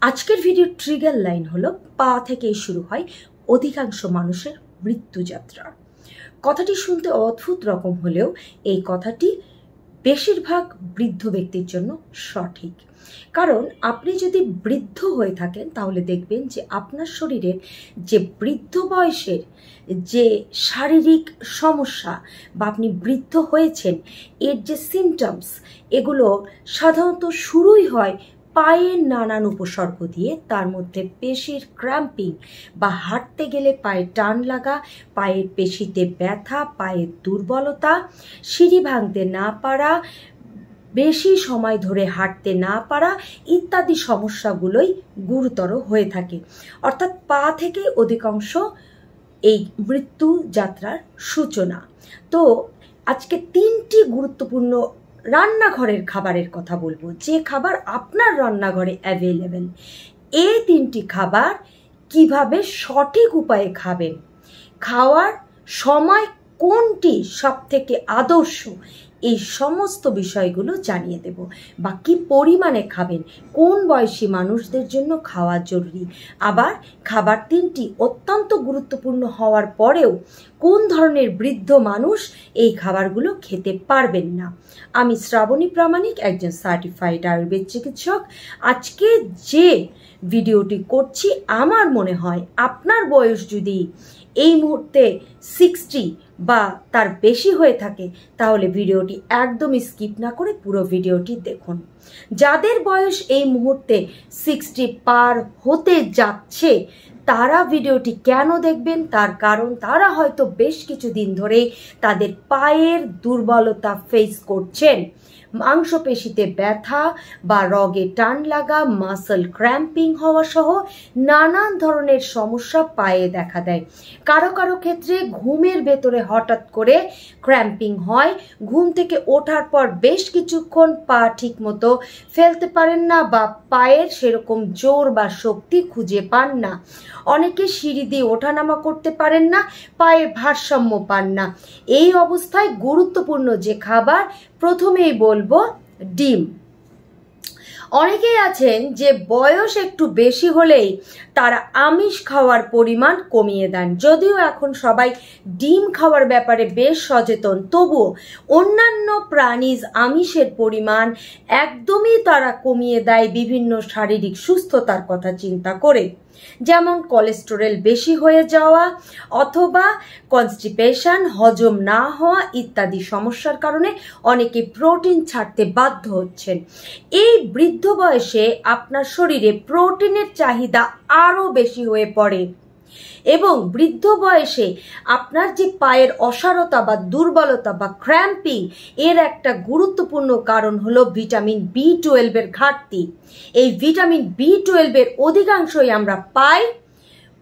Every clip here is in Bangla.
আজকের ভিডিওর ট্রিগার লাইন হলো পা থেকেই শুরু হয় অধিকাংশ মানুষের মৃত্যুযাত্রা। কথাটি শুনতে অদ্ভুত রকম হলেও এই কথাটি বেশিরভাগ বৃদ্ধ ব্যক্তির জন্য সঠিক। কারণ আপনি যদি বৃদ্ধ হয়ে থাকেন তাহলে দেখবেন যে আপনার শরীরের যে বৃদ্ধ বয়সের যে শারীরিক সমস্যা বা আপনি বৃদ্ধ হয়েছেন এর যে সিমটমস, এগুলো সাধারণত শুরুই হয় পায়ের নানান উপসর্গ দিয়ে। তার মধ্যে পেশির ক্র্যাম্পিং বা হাঁটতে গেলে পায়ে টান লাগা, পায়ের পেশিতে ব্যথা, পায়ের দুর্বলতা, সিঁড়ি ভাঙতে না পারা, বেশি সময় ধরে হাঁটতে না পারা ইত্যাদি সমস্যাগুলোই গুরুতর হয়ে থাকে। অর্থাৎ পা থেকে অধিকাংশ এই মৃত্যু যাত্রার সূচনা। তো আজকে 3টি গুরুত্বপূর্ণ রান্নাঘরের খাবারের কথা বলবো, যে খাবার আপনার রান্নাঘরে অ্যাভেলেবেল। এই 3টি খাবার কিভাবে সঠিক উপায়ে খাবেন, খাওয়ার সময় কোনটি সব থেকে আদর্শ, এই সমস্ত বিষয়গুলো জানিয়ে দেব। বা কি পরিমাণে খাবেন, কোন বয়সী মানুষদের জন্য খাওয়া জরুরি, আবার খাবার 3টি অত্যন্ত গুরুত্বপূর্ণ হওয়ার পরেও কোন ধরনের বৃদ্ধ মানুষ এই খাবারগুলো খেতে পারবেন না। আমি শ্রাবণী প্রামাণিক, একজন সার্টিফাইড আয়ুর্বেদ চিকিৎসক। আজকে যে ভিডিওটি করছি, আমার মনে হয় আপনার বয়স যদি এই মুহূর্তে 60 বা তার বেশি হয়ে থাকে তাহলে ভিডিওটি একদমই স্কিপ না করে পুরো ভিডিওটি দেখুন। যাদের বয়স এই মুহূর্তে 60 পার হতে যাচ্ছে তারা ভিডিওটি কেন দেখবেন, তার কারণ তারা হয়তো বেশ কিছুদিন ধরে তাদের পায়ের দুর্বলতা ফেস করছেন। মাংসপেশিতে ব্যথা বা রগে টান লাগা, মাসল ক্র্যাম্পিং হওয়া সহ নানান ধরনের সমস্যা পায়ে দেখা দেয়। কারো কারো ক্ষেত্রে ঘুমের ভেতরে হঠাৎ করে ক্র্যাম্পিং হয়, ঘুম থেকে ওঠার পর বেশ কিছুক্ষণ পা ঠিক মতো ফেলতে পারেন না বা পায়ের সেরকম জোর বা শক্তি খুঁজে পান না। অনেকে সিঁড়ি দিয়ে ওঠানামা করতে পারেন না, পায়ের ভারসাম্য পান না। এই অবস্থায় গুরুত্বপূর্ণ যে খাবার প্রথমেই বলবো ডিম। অনেকেই আছেন যে বয়স একটু বেশি হলেই তারা আমিষ খাওয়ার পরিমাণ কমিয়ে দেন। যদিও এখন সবাই ডিম খাওয়ার ব্যাপারে বেশ সচেতন, তবুও অন্যান্য প্রাণীজ আমিষের পরিমাণ একদমই তারা কমিয়ে দেয় বিভিন্ন শারীরিক সুস্থতার কথা চিন্তা করে। যেমন কোলেস্টেরল বেশি হয়ে যাওয়া অথবা কনস্টিপেশন, হজম না হওয়া ইত্যাদি সমস্যার কারণে অনেকে প্রোটিন ছাড়তে বাধ্য হচ্ছেন। এই বৃদ্ধ বয়সে আপনার শরীরে প্রোটিনের চাহিদা আরো বেশি হয়ে পড়ে এবং বৃদ্ধ বয়সে আপনার যে পায়ের অসারতা বা দুর্বলতা বা ক্র্যাম্পিং এর একটা গুরুত্বপূর্ণ কারণ হলো ভিটামিন B12 এর ঘাটতি। এই ভিটামিন B12 এর অধিকাংশই আমরা পাই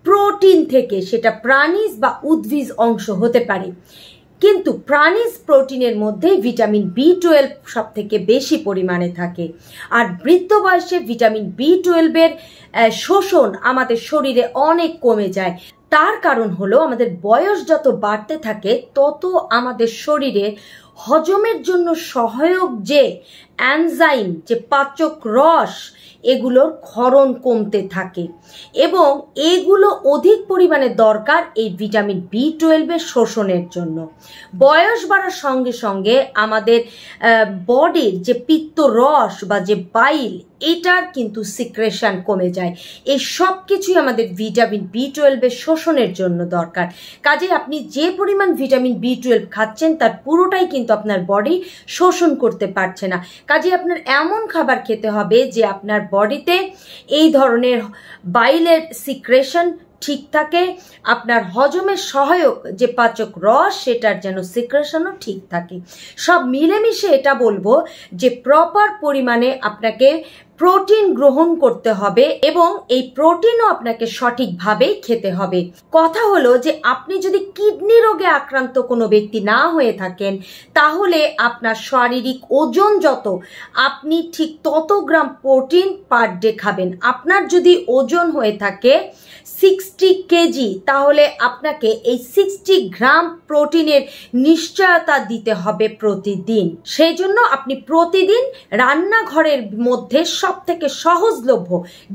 প্রোটিন থেকে, সেটা প্রাণীজ বা উদ্ভিজ অংশ হতে পারে। কিন্তু প্রাণীজ প্রোটিনের মধ্যে ভিটামিন B12 সব থেকে বেশি পরিমাণে থাকে। আর বৃদ্ধ বয়সে ভিটামিন B12 এর শোষণ আমাদের শরীরে অনেক কমে যায়। তার কারণ হলো আমাদের বয়স যত বাড়তে থাকে তত আমাদের শরীরে হজমের জন্য সহায়ক যে এনজাইম, যে পাচক রস, এগুলোর ক্ষরণ কমতে থাকে এবং এগুলো অধিক পরিমাণে দরকার এই ভিটামিন B12 এর শোষণের জন্য। বয়স বাড়ার সঙ্গে সঙ্গে আমাদের বডির যে পিত্ত রস বা যে বাইল, এটার কিন্তু সিক্রেশন কমে যায়। এই সব কিছুই আমাদের ভিটামিন B12 এর শোষণের জন্য দরকার। কাজে আপনি যে পরিমাণ ভিটামিন B12 খাচ্ছেন তার পুরোটাই কিন্তু আপনার বডি শোষণ করতে পারছে না। কাজে আপনার এমন খাবার খেতে হবে যে আপনার বডিতে এই ধরনের বাইলের সিক্রেশন ঠিক থাকে, আপনার হজমের সহায়ক যে পাচক রস সেটার যেন সিক্রেশনও ঠিক থাকে। সব মিলেমিশে এটা বলবো যে প্রপার পরিমাণে আপনাকে প্রোটিন গ্রহণ করতে হবে এবং এই প্রোটিনও আপনাকে সঠিকভাবে খেতে হবে। কথা হলো যে আপনি যদি কিডনি রোগে আক্রান্ত কোনো ব্যক্তি না হয়ে থাকেন তাহলে আপনার শারীরিক ওজন যত, আপনি ঠিক তত গ্রাম প্রোটিন পার ডে খাবেন। আপনার যদি ওজন হয়ে থাকে 60 কেজি তাহলে আপনাকে এই 60 গ্রাম প্রোটিনের নিশ্চয়তা দিতে হবে প্রতিদিন। সেই জন্য আপনি প্রতিদিন রান্নাঘরের মধ্যে সব থেকে সহজলভ্য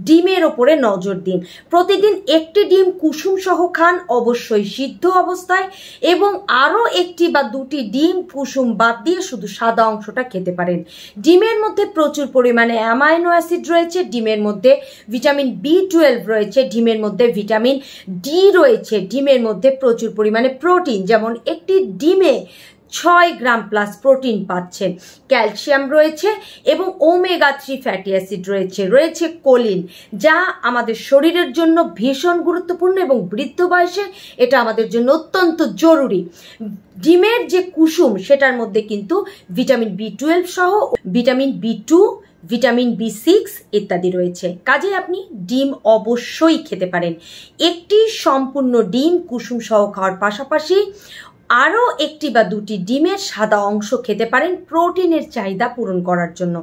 ডিমের ওপরে নজর দিন। প্রতিদিন একটি ডিম কুসুম সহ খান, অবশ্যই সিদ্ধ অবস্থায়, এবং আরও একটি বা দুটি ডিম কুসুম বাদ দিয়ে শুধু সাদা অংশটা খেতে পারেন। ডিমের মধ্যে প্রচুর পরিমাণে অ্যামাইনো অ্যাসিড রয়েছে, ডিমের মধ্যে ভিটামিন B12 রয়েছে, ডিমের মধ্যে ভিটামিন ডি রয়েছে, ডিমের মধ্যে প্রচুর পরিমাণে প্রোটিন, যেমন একটি ডিমে 6 গ্রাম প্লাস প্রোটিন পাচ্ছেন, ক্যালসিয়াম রয়েছে এবং ওমেগা-3 ফ্যাটি অ্যাসিড রয়েছে কোলিন, যা আমাদের শরীরের জন্য ভীষণ গুরুত্বপূর্ণ এবং বৃদ্ধ বয়সে এটা আমাদের জন্য অত্যন্ত জরুরি। ডিমের যে কুসুম সেটার মধ্যে কিন্তু ভিটামিন B12 সহ ভিটামিন B2, ভিটামিন B6 ইত্যাদি রয়েছে। কাজে আপনি ডিম অবশ্যই খেতে পারেন। একটি সম্পূর্ণ ডিম কুসুম সহ খাওয়ার পাশাপাশি আরও একটি বা দুটি ডিমের সাদা অংশ খেতে পারেন প্রোটিনের চাহিদা পূরণ করার জন্য।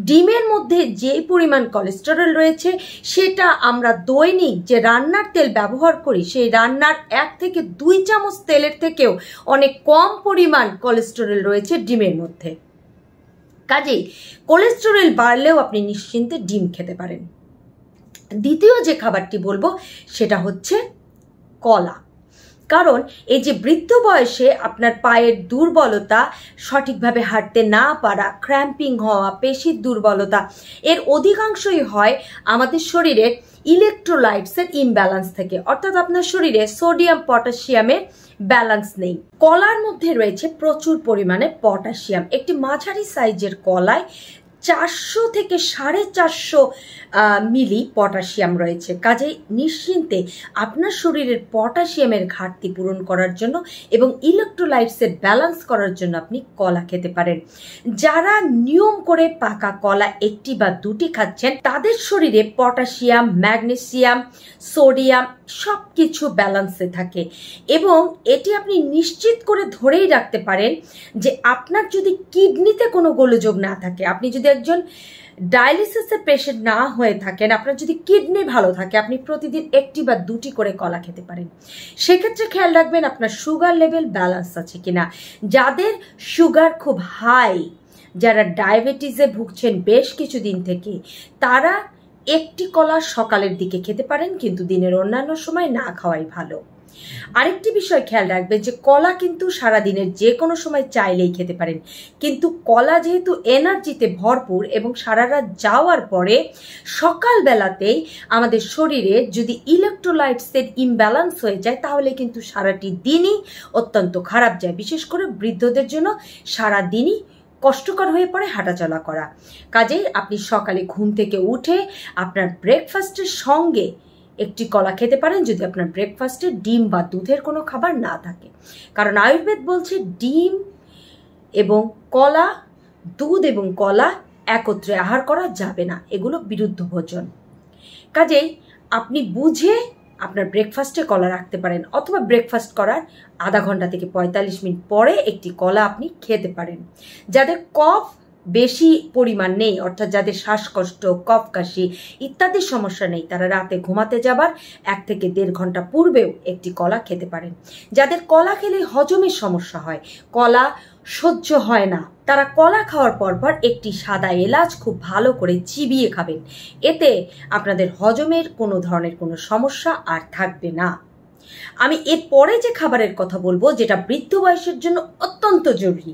ডিমের মধ্যে যে পরিমাণ কোলেস্টেরল রয়েছে সেটা আমরা দৈনিক যে রান্নার তেল ব্যবহার করি সেই রান্নার 1 থেকে 2 চামচ তেলের থেকেও অনেক কম পরিমাণ কোলেস্টেরল রয়েছে ডিমের মধ্যে। কাজেই কোলেস্টেরল বাড়লেও আপনি নিশ্চিন্তে ডিম খেতে পারেন। দ্বিতীয় যে খাবারটি বলবো সেটা হচ্ছে কলা। কারণ এই যে বৃদ্ধ বয়সে আপনার পায়ের দুর্বলতা, সঠিকভাবে হাঁটতে না পারা, ক্র্যাম্পিং হওয়া, পেশির দুর্বলতা, এর অধিকাংশই হয় আমাদের শরীরে ইলেকট্রোলাইটসের ইমব্যালেন্স থেকে, অর্থাৎ আপনার শরীরে সোডিয়াম পটাশিয়ামের ব্যালেন্স নেই। কলার মধ্যে রয়েছে প্রচুর পরিমাণে পটাশিয়াম। একটি মাঝারি সাইজের কলায় 400 থেকে 450 মিলি পটাশিয়াম রয়েছে। কাজেই নিশ্চিন্তে আপনার শরীরের পটাশিয়ামের ঘাটতি পূরণ করার জন্য এবং ইলেকট্রোলাইটসের ব্যালেন্স করার জন্য আপনি কলা খেতে পারেন। যারা নিয়ম করে পাকা কলা একটি বা দুটি খাচ্ছেন তাদের শরীরে পটাশিয়াম, ম্যাগনেসিয়াম, সোডিয়াম সব কিছু ব্যালেন্সে থাকে এবং এটি আপনি নিশ্চিত করে ধরেই রাখতে পারেন যে আপনার যদি কিডনিতে কোনো গোলযোগ না থাকে, আপনি যদি একজন ডায়ালিসিসের পেশেন্ট না হয়ে থাকেন, আপনার যদি কিডনি ভালো থাকে, আপনি প্রতিদিন একটি বা দুটি করে কলা খেতে পারেন। সেক্ষেত্রে খেয়াল রাখবেন আপনার সুগার লেভেল ব্যালেন্স আছে কিনা। যাদের সুগার খুব হাই, যারা ডায়াবেটিসে ভুগছেন বেশ কিছুদিন থেকে, তারা একটি কলা সকালের দিকে খেতে পারেন, কিন্তু দিনের অন্যান্য সময় না খাওয়াই ভালো। আরেকটি বিষয় খেয়াল রাখবেন যে কলা কিন্তু সারাদিনের যে কোনো সময় চাইলেই খেতে পারেন, কিন্তু কলা যেহেতু এনার্জিতে ভরপুর এবং সারা রাত যাওয়ার পরে সকালবেলাতেই আমাদের শরীরে যদি ইলেকট্রোলাইটসের ইমব্যালেন্স হয়ে যায় তাহলে কিন্তু সারাটি দিনই অত্যন্ত খারাপ যায়। বিশেষ করে বৃদ্ধদের জন্য সারা দিনই কষ্টকর হয়ে পড়ে হাঁটাচলা করা। কাজেই আপনি সকালে ঘুম থেকে উঠে আপনার ব্রেকফাস্টের সঙ্গে একটি কলা খেতে পারেন, যদি আপনার ব্রেকফাস্টে ডিম বা দুধের কোনো খাবার না থাকে। কারণ আয়ুর্বেদ বলছে ডিম এবং কলা, দুধ এবং কলা একত্রে আহার করা যাবে না, এগুলো বিরুদ্ধ ভোজন। কাজেই আপনি বুঝে আপনার ব্রেকফাস্টে কলা রাখতে পারেন, অথবা ব্রেকফাস্ট করার আধা ঘন্টা থেকে 45 মিনিট পরে একটি কলা আপনি খেতে পারেন। যাদের কফ বেশি পরিমাণ নেই, অর্থাৎ যাদের শ্বাসকষ্ট, কফ কাশি ইত্যাদি সমস্যা নেই, তারা রাতে ঘুমাতে যাবার 1 থেকে 1.5 ঘন্টা পূর্বেও একটি কলা খেতে পারেন। যাদের কলা খেলে হজমের সমস্যা হয়, কলা সহ্য হয় না, তারা কলা খাওয়ার পরপর একটি সাদা এলাচ খুব ভালো করে চিবিয়ে খাবেন। এতে আপনাদের হজমের কোনো ধরনের কোনো সমস্যা আর থাকবে না। আমি এরপরে যে খাবারের কথা বলবো যেটা বৃদ্ধ বয়সের জন্য অত্যন্ত জরুরি।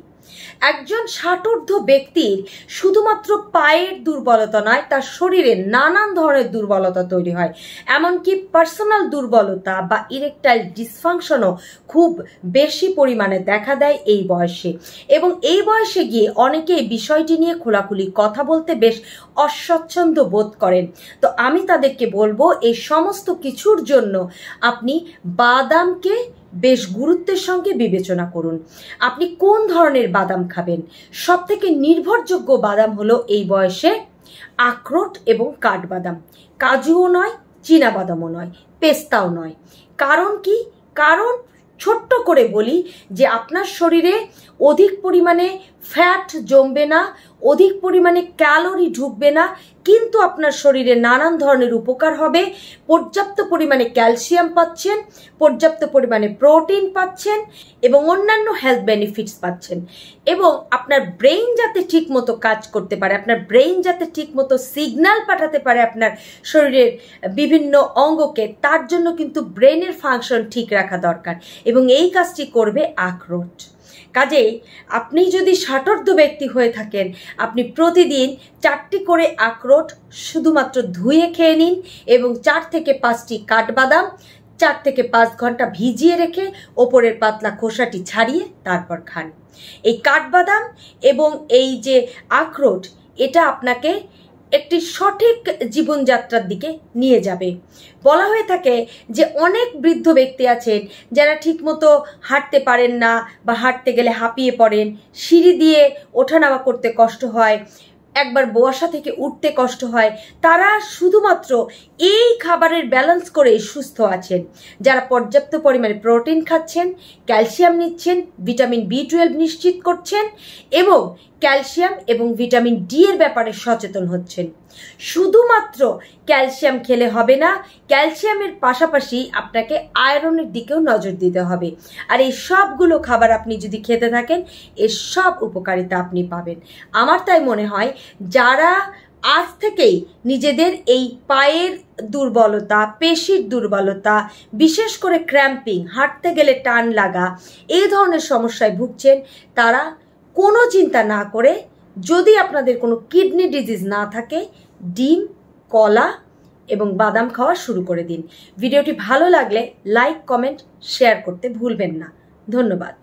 একজন 60 ব্যক্তির শুধুমাত্র পায়ের দুর্বলতা নয়, তার শরীরে নানান ধরনের দুর্বলতা তৈরি হয়, এমনকি পার্সোনাল দুর্বলতা বা ইরেকটাইল ডিসফাংশনও খুব বেশি পরিমাণে দেখা দেয় এই বয়সে। এবং এই বয়সে গিয়ে অনেকেই বিষয়টি নিয়ে খোলাখুলি কথা বলতে বেশ অস্বচ্ছন্দ বোধ করেন। তো আমি তাদেরকে বলবো এই সমস্ত কিছুর জন্য আপনি বাদামকে বেশ গুরুত্বের সঙ্গে বিবেচনা করুন। আপনি কোন ধরনের বাদাম খাবেন? সবথেকে নির্ভরযোগ্য বাদাম হলো এই বয়সে আখরোট এবং কাঠবাদাম। কাজুও নয়, চীনা বাদামও নয়, পেস্তাও নয়। কারণ কি? কারণ ছোট্ট করে বলি যে আপনার শরীরে অধিক পরিমাণে ফ্যাট জমবে না, অধিক পরিমাণে ক্যালোরি ঢুকবে না, কিন্তু আপনার শরীরে নানান ধরনের উপকার হবে। পর্যাপ্ত পরিমাণে ক্যালসিয়াম পাচ্ছেন, পর্যাপ্ত পরিমাণে প্রোটিন পাচ্ছেন এবং অন্যান্য হেলথ বেনিফিটস পাচ্ছেন। এবং আপনার ব্রেইন যাতে ঠিক মতো কাজ করতে পারে, আপনার ব্রেইন যাতে ঠিক মতো সিগন্যাল পাঠাতে পারে আপনার শরীরের বিভিন্ন অঙ্গকে, তার জন্য কিন্তু ব্রেনের ফাংশন ঠিক রাখা দরকার এবং এই কাজটি করবে আখরোট। কাজেই আপনি যদি ষাটোর্ধ্ব ব্যক্তি হয়ে থাকেন, আপনি প্রতিদিন 4টি করে আখরোট শুধুমাত্র ধুয়ে খেয়ে নিন এবং 4 থেকে 5টি কাঠবাদাম 4 থেকে 5 ঘন্টা ভিজিয়ে রেখে ওপরের পাতলা খোসাটি ছাড়িয়ে তারপর খান। এই কাঠবাদাম এবং এই যে আখরোট, এটা আপনাকে একটি সঠিক জীবনযাত্রার দিকে নিয়ে যাবে। বলা হয়ে থাকে যে অনেক বৃদ্ধ ব্যক্তি আছেন যারা ঠিকমতো হাঁটতে পারেন না বা হাঁটতে গেলে হাঁপিয়ে পড়েন, সিঁড়ি দিয়ে ওঠানামা করতে কষ্ট হয়, একবার বসা থেকে উঠতে কষ্ট হয়। তারা শুধুমাত্র এই খাবারের ব্যালেন্স করে সুস্থ আছেন, যারা পর্যাপ্ত পরিমাণে প্রোটিন খাচ্ছেন, ক্যালসিয়াম নিচ্ছেন, ভিটামিন B12 নিশ্চিত করছেন এবং ক্যালসিয়াম এবং ভিটামিন ডি এর ব্যাপারে সচেতন হচ্ছেন। শুধুমাত্র ক্যালসিয়াম খেলে হবে না, ক্যালসিয়ামের পাশাপাশি আপনাকে আয়রনের দিকেও নজর দিতে হবে। আর এই সবগুলো খাবার আপনি যদি খেতে থাকেন, এর সব উপকারিতা আপনি পাবেন। আমার তাই মনে হয় যারা আজ থেকেই নিজেদের এই পায়ের দুর্বলতা, পেশির দুর্বলতা, বিশেষ করে ক্র্যাম্পিং, হাঁটতে গেলে টান লাগা, এই ধরনের সমস্যায় ভুগছেন, তারা কোনো চিন্তা না করে, যদি আপনাদের কোনো কিডনি ডিজিজ না থাকে, ডিম, কলা এবং বাদাম খাওয়া শুরু করে দিন। ভিডিওটি ভালো লাগলে লাইক, কমেন্ট, শেয়ার করতে ভুলবেন না। ধন্যবাদ।